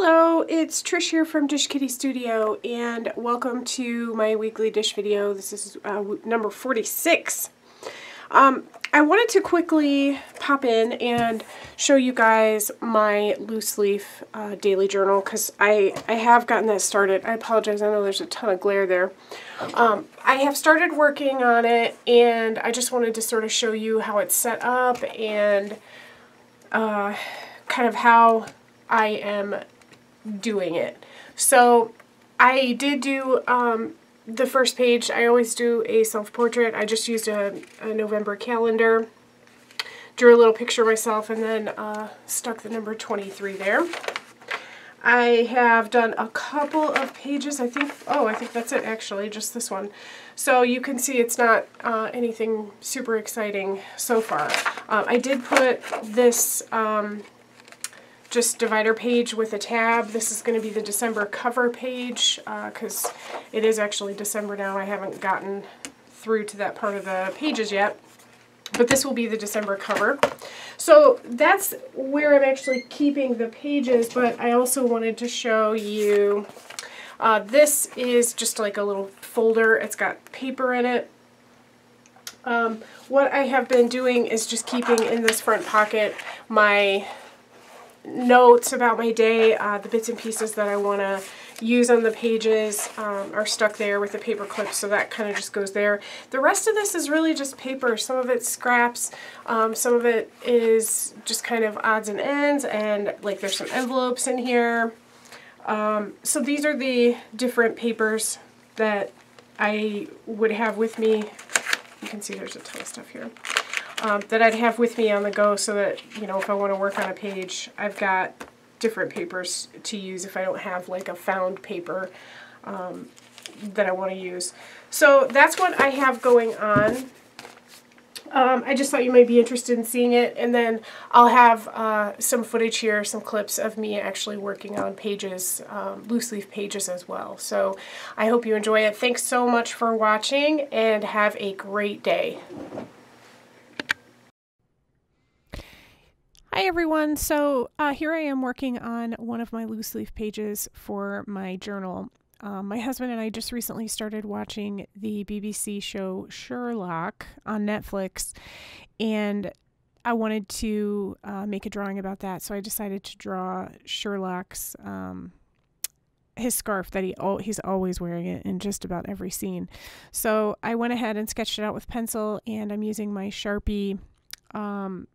Hello, it's Trish here from Dish Kitty Studio, and welcome to my weekly dish video. This is number 46. I wanted to quickly pop in and show you guys my loose leaf daily journal, because I have gotten that started. I apologize, I know there's a ton of glare there. I have started working on it, and I just wanted to sort of show you how it's set up and kind of how I am doing it. So I did do the first page. I always do a self-portrait. I just used a November calendar, drew a little picture of myself, and then stuck the number 23 there. I have done a couple of pages. I think that's it actually, just this one. So you can see it's not anything super exciting so far. I did put this just divider page with a tab. This is going to be the December cover page because it is actually December now. I haven't gotten through to that part of the pages yet, but this will be the December cover. So that's where I'm actually keeping the pages, but I also wanted to show you, this is just like a little folder. It's got paper in it. What I have been doing is just keeping in this front pocket my notes about my day. The bits and pieces that I want to use on the pages are stuck there with the paper clips, so that kind of just goes there. The rest of this is really just paper. Some of it's scraps, some of it is just kind of odds and ends, and like there's some envelopes in here. So these are the different papers that I would have with me. You can see there's a ton of stuff here. That I'd have with me on the go, so that, you know, if I want to work on a page, I've got different papers to use if I don't have like a found paper that I want to use. So that's what I have going on. I just thought you might be interested in seeing it, and then I'll have some footage here, some clips of me actually working on pages, loose leaf pages as well. So I hope you enjoy it. Thanks so much for watching, and have a great day. Hi everyone, so here I am working on one of my loose leaf pages for my journal. My husband and I just recently started watching the BBC show Sherlock on Netflix, and I wanted to make a drawing about that, so I decided to draw Sherlock's his scarf that he's always wearing it in just about every scene. So I went ahead and sketched it out with pencil, and I'm using my Sharpie,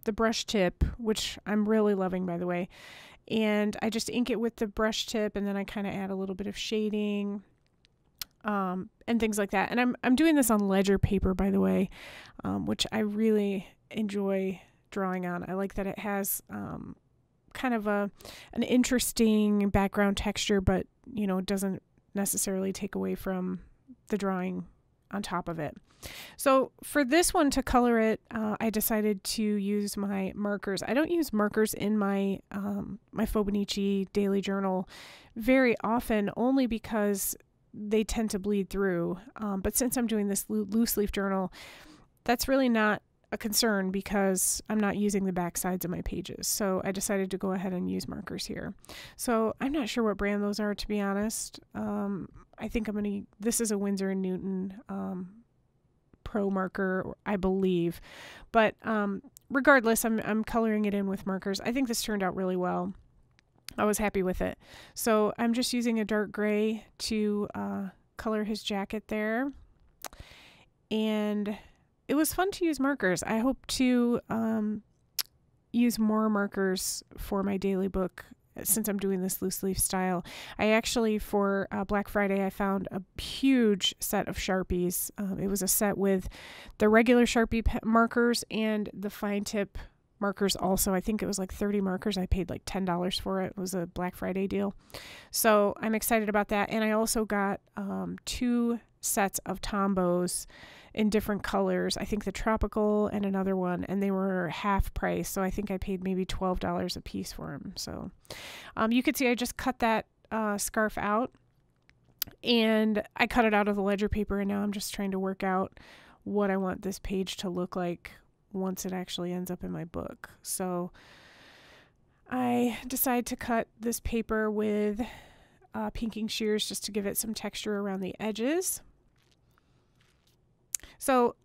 the brush tip, which I'm really loving, by the way, and I just ink it with the brush tip, and then I kind of add a little bit of shading and things like that. And I'm doing this on ledger paper, by the way, which I really enjoy drawing on. I like that it has kind of an interesting background texture, but you know, it doesn't necessarily take away from the drawing on top of it. So for this one, to color it, I decided to use my markers. I don't use markers in my my fauxbonichi daily journal very often, only because they tend to bleed through. But since I'm doing this loose leaf journal, that's really not a concern because I'm not using the back sides of my pages. So I decided to go ahead and use markers here. So I'm not sure what brand those are, to be honest. I think this is a Winsor & Newton Pro marker, I believe, but regardless, I'm coloring it in with markers. I think this turned out really well. I was happy with it. So I'm just using a dark gray to color his jacket there, and it was fun to use markers. I hope to use more markers for my daily book, since I'm doing this loose leaf style. I actually, for Black Friday, I found a huge set of Sharpies. It was a set with the regular Sharpie markers and the fine tip markers also. I think it was like 30 markers. I paid like $10 for it. It was a Black Friday deal. So I'm excited about that. And I also got 2 sets of Tombos in different colors. I think the tropical and another one, and they were half price, so I think I paid maybe $12 a piece for them. So you could see I just cut that scarf out, and I cut it out of the ledger paper, and now I'm just trying to work out what I want this page to look like once it actually ends up in my book. So I decided to cut this paper with pinking shears just to give it some texture around the edges. So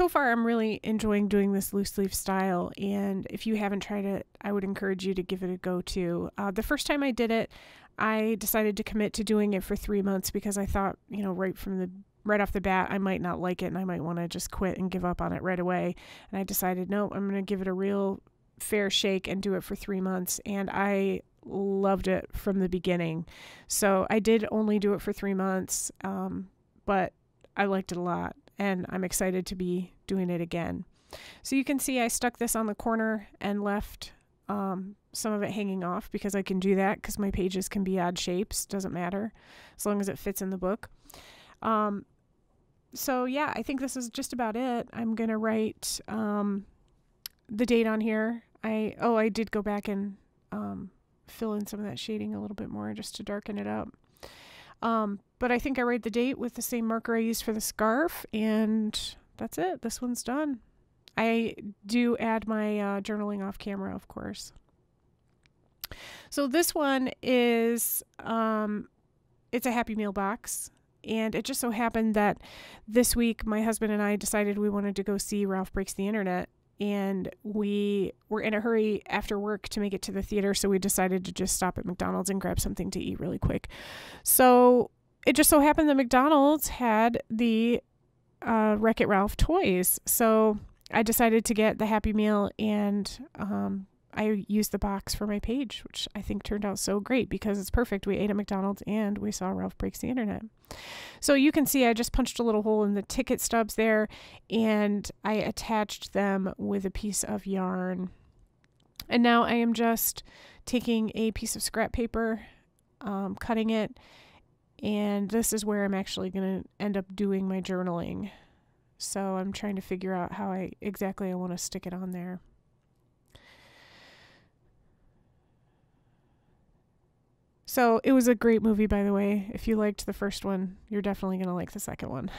far I'm really enjoying doing this loose leaf style, and if you haven't tried it, I would encourage you to give it a go too. The first time I did it, I decided to commit to doing it for 3 months because I thought, you know, right off the bat, I might not like it and I might want to just quit and give up on it right away. And I decided, no, I'm going to give it a real fair shake and do it for 3 months. And I loved it from the beginning. So I did only do it for 3 months, but I liked it a lot and I'm excited to be doing it again. So you can see I stuck this on the corner and left some of it hanging off because I can do that because my pages can be odd shapes. Doesn't matter as long as it fits in the book. So yeah, I think this is just about it. I'm going to write the date on here. I did go back and fill in some of that shading a little bit more just to darken it up. But I think I write the date with the same marker I used for the scarf, and that's it. This one's done. I do add my journaling off camera, of course. So this one is, it's a Happy Meal box. And it just so happened that this week my husband and I decided we wanted to go see Ralph Breaks the Internet. And we were in a hurry after work to make it to the theater, so we decided to just stop at McDonald's and grab something to eat really quick. So it just so happened that McDonald's had the Wreck-It Ralph toys. So I decided to get the Happy Meal, and I used the box for my page, which I think turned out so great because it's perfect. We ate at McDonald's and we saw Ralph Breaks the Internet. So you can see I just punched a little hole in the ticket stubs there, and I attached them with a piece of yarn. And now I am just taking a piece of scrap paper, cutting it, and this is where I'm actually going to end up doing my journaling. So I'm trying to figure out how exactly I want to stick it on there. So it was a great movie, by the way. If you liked the first one, you're definitely going to like the second one.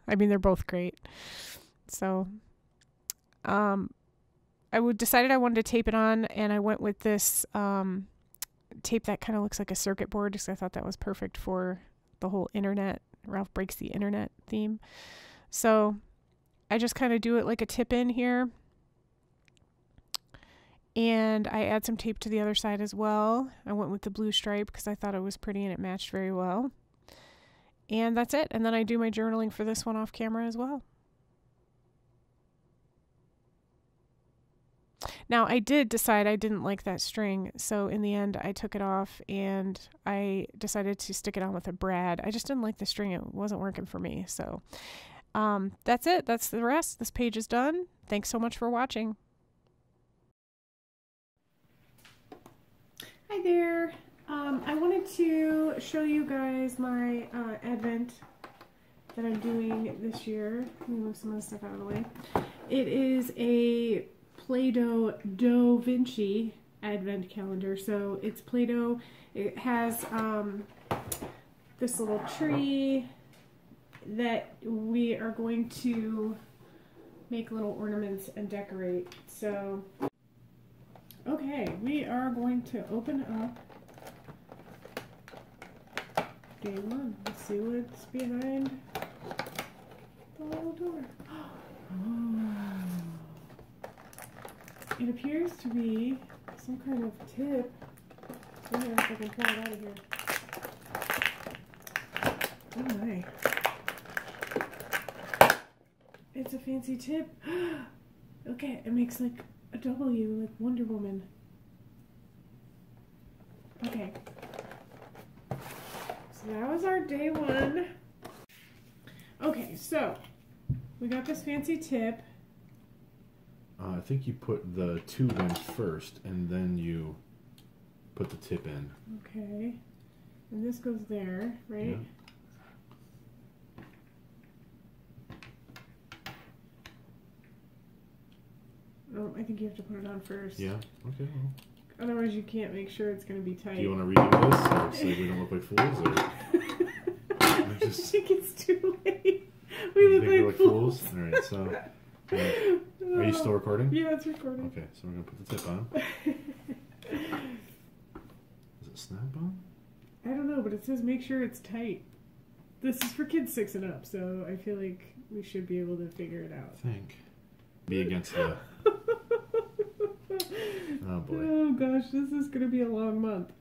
I mean, they're both great. So I decided I wanted to tape it on, and I went with this tape that kind of looks like a circuit board because I thought that was perfect for the whole internet, Ralph Breaks the Internet theme. So I just kind of do it like a tip in here. And I add some tape to the other side as well. I went with the blue stripe because I thought it was pretty and it matched very well. And that's it. And then I do my journaling for this one off camera as well. Now, I did decide I didn't like that string, so in the end I took it off and I decided to stick it on with a brad. I just didn't like the string. It wasn't working for me. So that's it. That's the rest. This page is done. Thanks so much for watching. Hi there. I wanted to show you guys my advent that I'm doing this year. Let me move some of the stuff out of the way. It is a Play-Doh Da Vinci advent calendar. So it's Play-Doh. It has this little tree that we are going to make little ornaments and decorate. So okay, we are going to open up day one. Let's see what's behind the little door. Oh. It appears to be some kind of tip. I don't know if I can pull it out of here. Oh my. It's a fancy tip. Okay, it makes like a W, like Wonder Woman. Okay. So that was our day one. Okay, so we got this fancy tip. I think you put the tube in first, and then you put the tip in. Okay. And this goes there, right? Yeah. Oh, I think you have to put it on first. Yeah? Okay. Well. Otherwise you can't make sure it's going to be tight. Do you want to redo this, so we don't look like fools? Or I think it's too late. We look like fools. Alright, so... are you still recording? Yeah, it's recording. Okay, so we're going to put the tip on. it snap on? I don't know, but it says make sure it's tight. This is for kids 6 and up, so I feel like we should be able to figure it out. I think. Be against the... Oh boy. Oh gosh, this is going to be a long month.